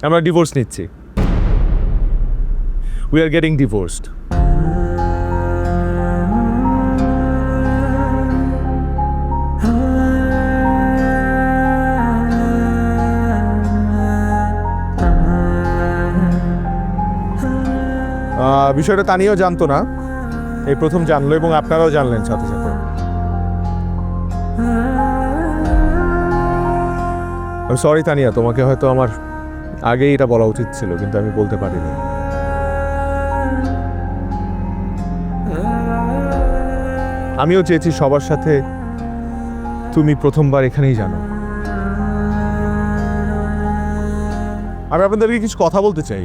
আমরা ডিভোর্স নিচ্ছি। We are getting divorced. বিষয়টা তানিয়াও জানতো না, এই প্রথম জানলো এবং আপনারাও জানলেন সাথে সাথে। সরি তানিয়া, তোমাকে হয়তো আমার আগেই এটা বলা উচিত ছিল, কিন্তু আমি বলতে পারিনি। আমিও চেয়েছি সবার সাথে তুমি প্রথমবার এখানেই জানো। আমি আপনাদেরকে কিছু কথা বলতে চাই।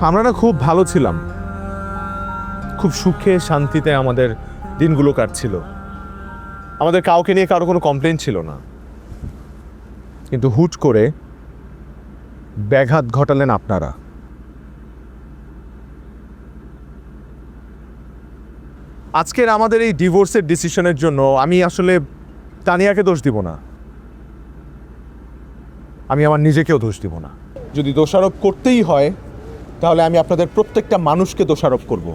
আমরা না খুব ভালো ছিলাম, খুব সুখে শান্তিতে আমাদের দিনগুলো কাটছিল। আমাদের কাউকে নিয়ে কারো কোনো কমপ্লেন ছিল না, কিন্তু হুট করে ব্যাঘাত ঘটালেন আপনারা। আজকের আমাদের এই ডিভোর্সের ডিসিশনের জন্য আমি আসলে তানিয়াকে দোষ দিব না, আমি আমার নিজেকেও দোষ দিব না। যদি দোষারোপ করতেই হয় তাহলে আমি আপনাদের প্রত্যেকটা মানুষকে দোষারোপ করব।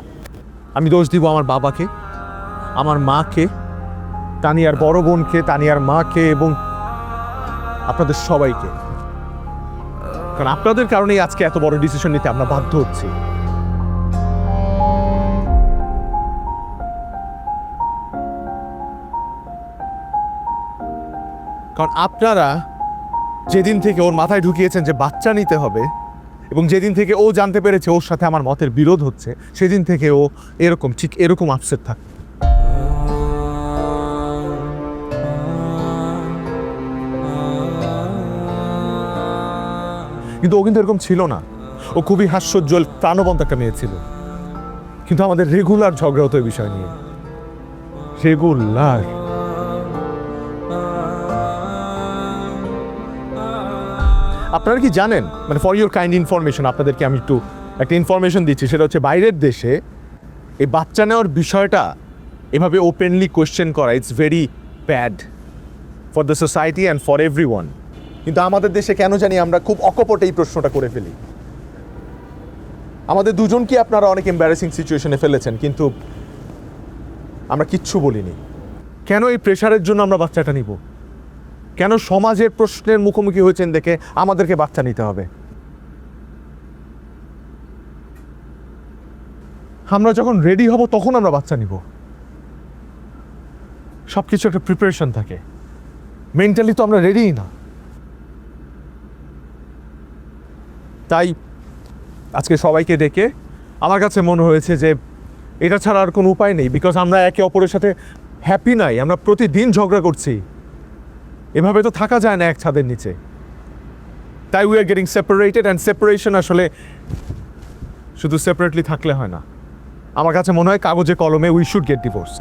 আমি দোষ দিব আমার বাবাকে, আমার মাকে, তানিয়ার বড় বোনকে, তানিয়ার মাকে এবং আপনাদের সবাইকে। কারণ আপনাদের কারণেই আজকে এত বড় ডিসিশন নিতে আমরা বাধ্য হচ্ছি। কারণ আপনারা যেদিন থেকে ওর মাথায় ঢুকিয়েছেন যে বাচ্চা নিতে হবে, এবং যেদিন থেকে ও জানতে পেরেছে ওর সাথে আমার মতের বিরোধ হচ্ছে, সেদিন থেকে ও ঠিক এরকম আপসেট থাকে। কিন্তু ও কিন্তু এরকম ছিল না। ও খুবই হাস্যোজ্জ্বল প্রাণবন্ত একটা মেয়ে ছিল। কিন্তু আমাদের রেগুলার ঝগড়া হতো এই বিষয় নিয়ে, রেগুলার। আপনারা কি জানেন, মানে ফর ইউর কাইন্ড ইনফরমেশন, আপনাদেরকে আমি একটু একটা ইনফরমেশন দিচ্ছি। সেটা হচ্ছে বাইরের দেশে এই বাচ্চা নেওয়ার বিষয়টা এভাবে ওপেনলি কোয়েশ্চেন করা, it's very bad for the society and for everyone. কিন্তু আমাদের দেশে কেন জানি আমরা খুব অকপটে এই প্রশ্নটা করে ফেলি। আমাদের দুজনকে আপনারা অনেক এম্বারেসিং সিচুয়েশনে ফেলেছেন, কিন্তু আমরা কিচ্ছু বলিনি। কেন এই প্রেশারের জন্য আমরা বাচ্চাটা নিব? কেন সমাজের প্রশ্নের মুখোমুখি হয়েছেন দেখে আমাদেরকে বাচ্চা নিতে হবে? আমরা যখন রেডি হব তখন আমরা বাচ্চা নিব। সব কিছু একটা প্রিপারেশন থাকে, মেন্টালি তো আমরা রেডিই না। তাই আজকে সবাইকে ডেকে আমার কাছে মনে হয়েছে যে এটা ছাড়া আর কোনো উপায় নেই, বিকজ আমরা একে অপরের সাথে হ্যাপি নাই। আমরা প্রতিদিন ঝগড়া করছি, এভাবে তো থাকা যায় না এক ছাদের নিচে। তাই we are getting separated, and separation আসলে শুধু সেপারেটলি থাকলে হয় না। আমার কাছে মনে হয় কাগজে কলমে উই শুড গেট ডিভোর্স।